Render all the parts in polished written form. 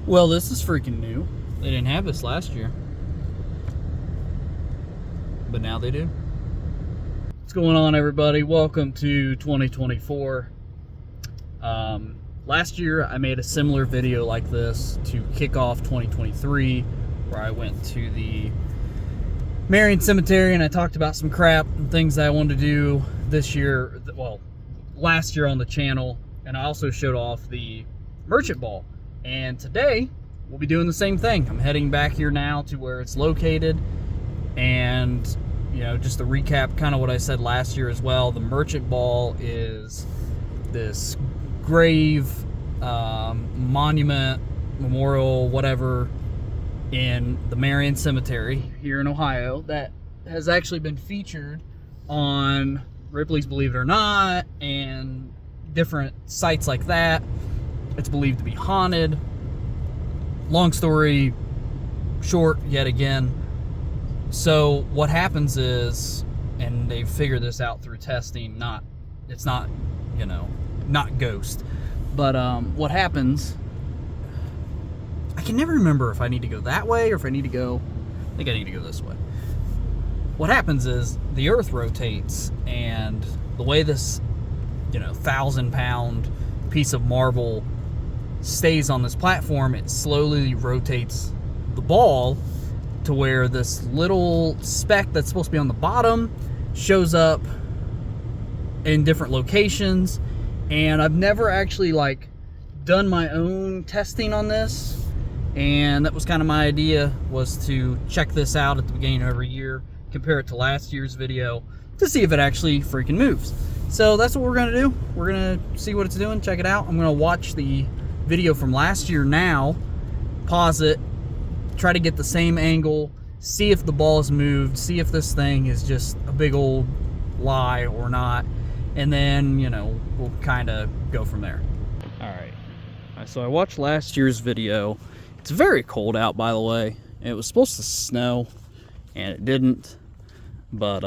Well, this is freaking new. They didn't have this last year. But now they do. What's going on, everybody? Welcome to 2024. Last year, I made a similar video like this to kick off 2023, where I went to the Marion Cemetery and I talked about some crap and things that I wanted to do this year, well, last year on the channel, and I also showed off the Merchant Ball. And today, we'll be doing the same thing. I'm heading back here now to where it's located, and just to recap kind of what I said last year as well, the Merchant Ball is this grave, monument, memorial, whatever, in the Marion Cemetery here in Ohio that has actually been featured on Ripley's Believe It or Not and different sites like that. It's believed to be haunted. Long story short, yet again. So what happens is, and they figure this out through testing, it's not ghost, but what happens, I can never remember if I need to go that way or if I think I need to go this way. What happens is the earth rotates, and the way this 1,000-pound piece of marble stays on this platform, it slowly rotates the ball to where this little speck that's supposed to be on the bottom shows up in different locations. And I've never actually done my own testing on this, and that was kind of my idea, was to check this out at the beginning of every year, compare it to last year's video to see if it actually freaking moves. So that's what we're gonna do. We're gonna see what it's doing, check it out. I'm gonna watch the video from last year now, pause it, try to get the same angle, see if the ball is moved, see if this thing is just a big old lie or not, and then we'll kind of go from there. All right, so I watched last year's video. It's very cold out, by the way. It was supposed to snow and it didn't, but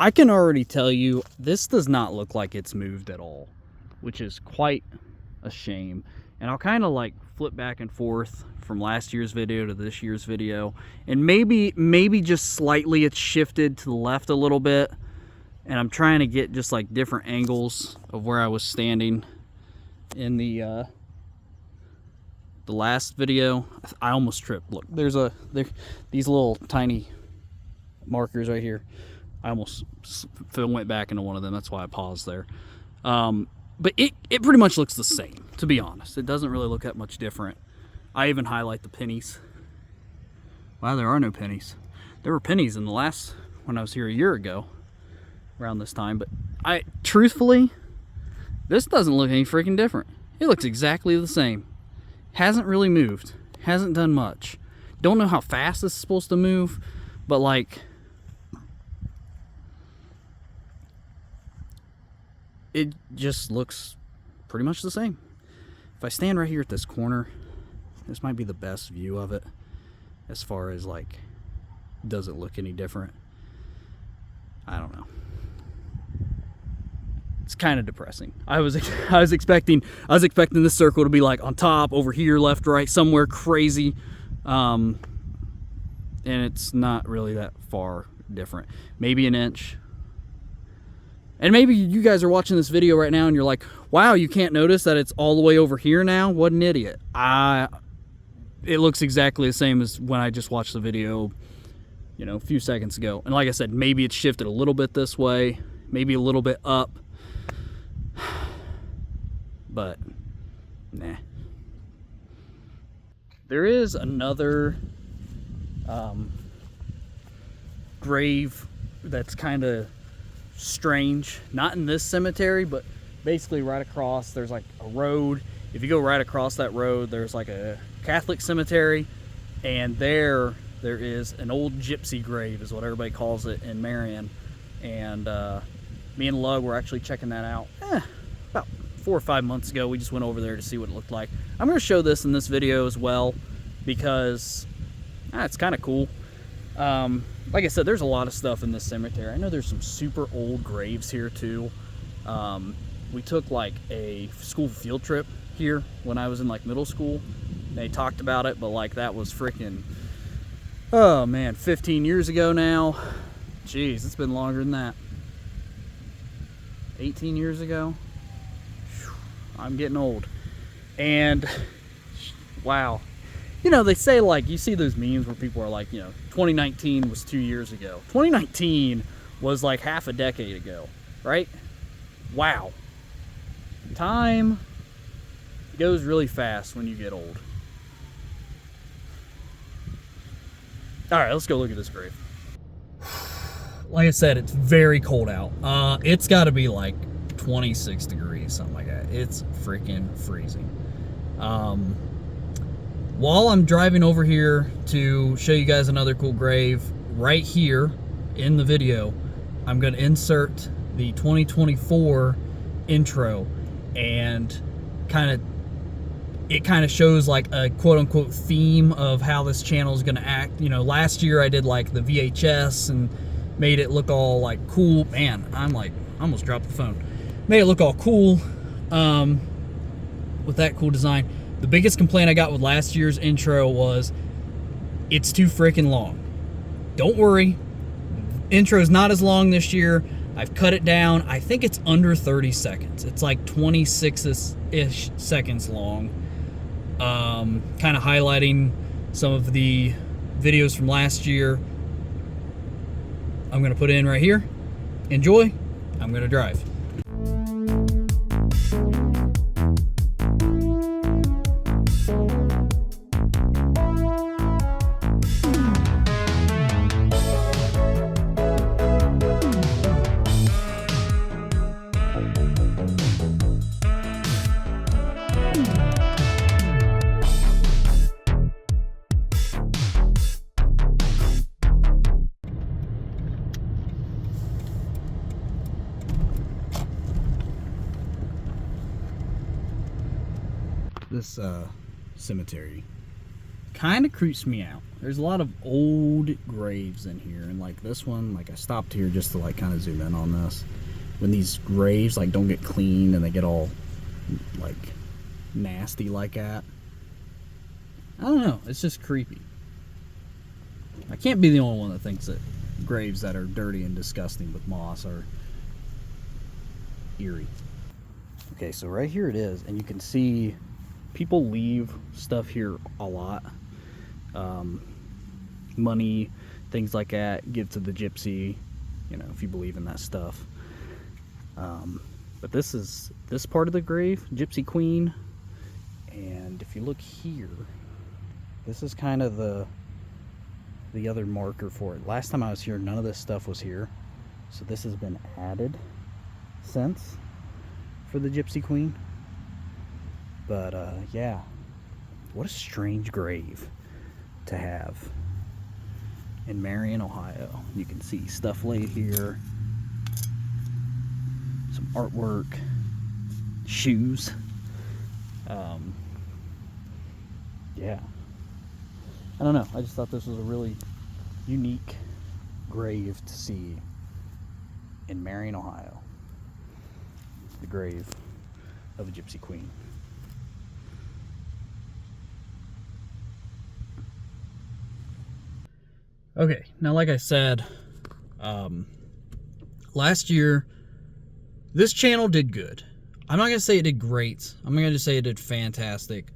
I can already tell you this does not look like it's moved at all, which is quite a shame. And I'll kind of flip back and forth from last year's video to this year's video, and maybe just slightly it's shifted to the left a little bit, and I'm trying to get just different angles of where I was standing in the last video. I almost tripped. Look, there's these little tiny markers right here. I almost went back into one of them. That's why I paused there. But it pretty much looks the same, to be honest. It doesn't really look that much different. I even highlight the pennies. Wow, there are no pennies. There were pennies in the last, when I was here a year ago, around this time. But truthfully, this doesn't look any freaking different. It looks exactly the same. Hasn't really moved. Hasn't done much. Don't know how fast this is supposed to move, but it just looks pretty much the same. If I stand right here at this corner, this might be the best view of it as far as does it look any different? I don't know. It's kind of depressing. I was expecting this circle to be on top, over here, left, right, somewhere crazy, and it's not really that far different. Maybe an inch. And maybe you guys are watching this video right now and you're like, wow, you can't notice that it's all the way over here now? What an idiot. It looks exactly the same as when I just watched the video, a few seconds ago. And like I said, maybe it's shifted a little bit this way, maybe a little bit up. But, nah. There is another grave that's kind of strange, not in this cemetery, but basically right across, there's a road. If you go right across that road, there's a Catholic cemetery, and there is an old gypsy grave, is what everybody calls it, in Marion. And me and Lug were actually checking that out about 4 or 5 months ago. We just went over there to see what it looked like. I'm going to show this in this video as well, because it's kind of cool. Like I said, there's a lot of stuff in this cemetery. I know there's some super old graves here too. We took like a school field trip here when I was in like middle school. They talked about it, but like that was freaking, oh man, 15 years ago now. Jeez, it's been longer than that. 18 years ago. I'm getting old. And wow. You know, they say, like, you see those memes where people are like, you know, 2019 was 2 years ago. 2019 was like half a decade ago, right? Wow. Time goes really fast when you get old. All right, let's go look at this grave. Like I said, it's very cold out. It's got to be like 26 degrees, something like that. It's freaking freezing. While I'm driving over here to show you guys another cool grave, right here in the video, I'm going to insert the 2024 intro, and it kind of shows like a quote-unquote theme of how this channel is going to act. You know, last year I did like the VHS and made it look all like cool. Man, I'm like, I almost dropped the phone. Made it look all cool with that cool design. The biggest complaint I got with last year's intro was it's too freaking long. Don't worry, intro's not as long this year. I've cut it down. I think it's under 30 seconds. It's like 26-ish seconds long. Kind of highlighting some of the videos from last year. I'm going to put it in right here. Enjoy. I'm going to drive. This cemetery kind of creeps me out. There's a lot of old graves in here, and like this one, like I stopped here just to like kind of zoom in on this. When these graves like don't get cleaned and they get all like nasty like that, I don't know, it's just creepy. I can't be the only one that thinks that graves that are dirty and disgusting with moss are eerie. Okay, so right here it is, and you can see people leave stuff here a lot. Money, things like that, give to the gypsy, you know, if you believe in that stuff. But this part of the grave, Gypsy Queen, and if you look here, this is kind of the other marker for it. Last time I was here, none of this stuff was here, so this has been added since for the Gypsy Queen. But yeah, what a strange grave to have in Marion, Ohio. You can see stuff laid here, some artwork, shoes. Yeah, I don't know, I just thought this was a really unique grave to see in Marion, Ohio. The grave of a Gypsy Queen. Okay, now like I said, last year, this channel did good. I'm not going to say it did great. I'm going to just say it did fantastic,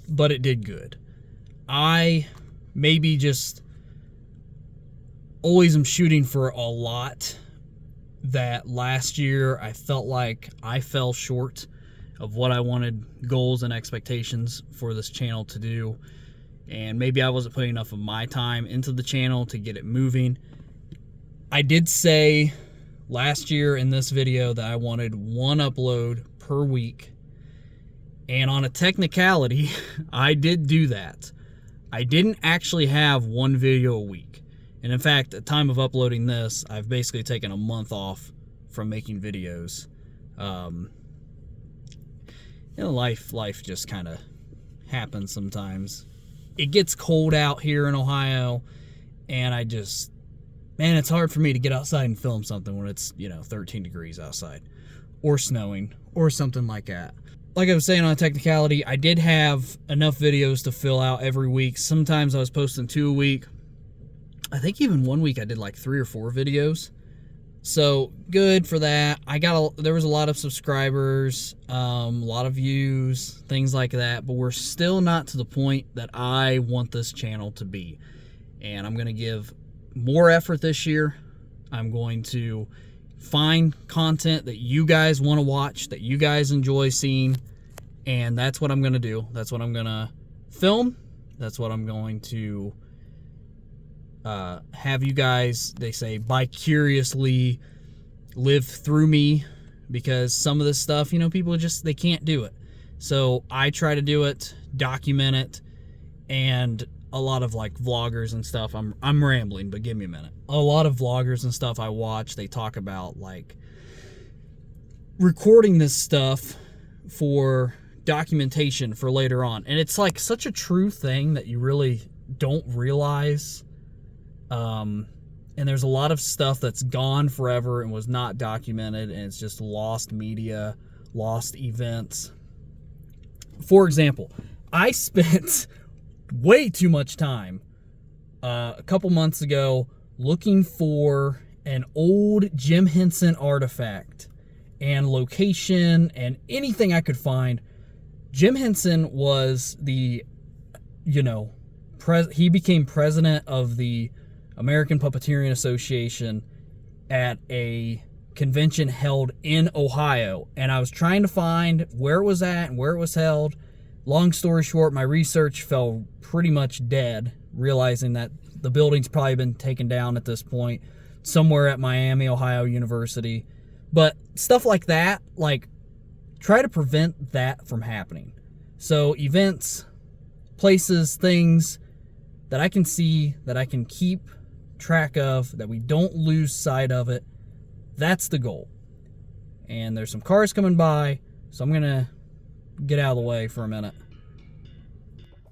but it did good. I maybe just always am shooting for a lot that last year I felt like I fell short of what I wanted goals and expectations for this channel to do. And maybe I wasn't putting enough of my time into the channel to get it moving. I did say last year in this video that I wanted one upload per week. And on a technicality, I did do that. I didn't actually have one video a week. And in fact, at the time of uploading this, I've basically taken a month off from making videos. You know, life just kind of happens sometimes. It gets cold out here in Ohio, and man, it's hard for me to get outside and film something when it's, you know, 13 degrees outside, or snowing, or something like that. like I was saying on a technicality, I did have enough videos to fill out every week. Sometimes I was posting 2 a week. I think even one week I did like 3 or 4 videos. So good for that. There was a lot of subscribers, a lot of views, things like that, but we're still not to the point that I want this channel to be. And I'm going to give more effort this year. I'm going to find content that you guys want to watch, that you guys enjoy seeing, and that's what I'm going to do. That's what I'm going to film. That's what I'm going to have you guys, they say, vicariously live through me, because some of this stuff, you know, people just, they can't do it. So I try to do it, document it, and a lot of like vloggers and stuff, I'm rambling, but give me a minute. A lot of vloggers and stuff I watch, they talk about like recording this stuff for documentation for later on. And it's like such a true thing that you really don't realize. And there's a lot of stuff that's gone forever and was not documented, and it's just lost media, lost events. For example, I spent way too much time a couple months ago looking for an old Jim Henson artifact and location and anything I could find. Jim Henson was the, you know, he became president of the American Puppeteering Association at a convention held in Ohio, and I was trying to find where it was at and where it was held. Long story short, my research fell pretty much dead, realizing that the building's probably been taken down at this point, somewhere at Miami, Ohio University. But stuff like that, like, try to prevent that from happening. So events, places, things that I can see, that I can keep track of, that we don't lose sight of it, that's the goal. And there's some cars coming by, so I'm gonna get out of the way for a minute.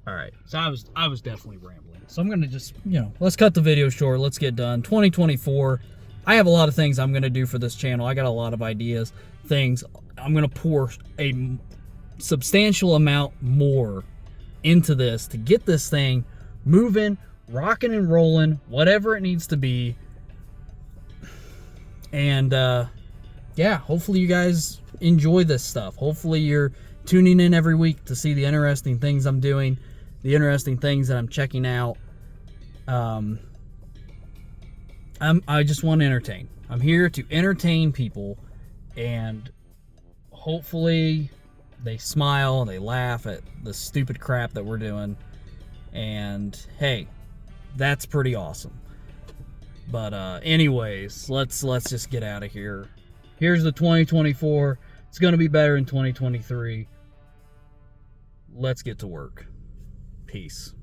All right, so I was definitely rambling, so I'm gonna just, you know, let's cut the video short. Let's get done. 2024, I have a lot of things I'm gonna do for this channel. I got a lot of ideas, things. I'm gonna pour a substantial amount more into this to get this thing moving, rocking and rolling, whatever it needs to be. And yeah, hopefully you guys enjoy this stuff. Hopefully you're tuning in every week to see the interesting things I'm doing, the interesting things that I'm checking out. I just want to entertain. I'm here to entertain people, and hopefully they smile and they laugh at the stupid crap that we're doing. And hey, that's pretty awesome. But anyways, let's just get out of here. Here's the 2024. It's going to be better in 2023. Let's get to work. Peace.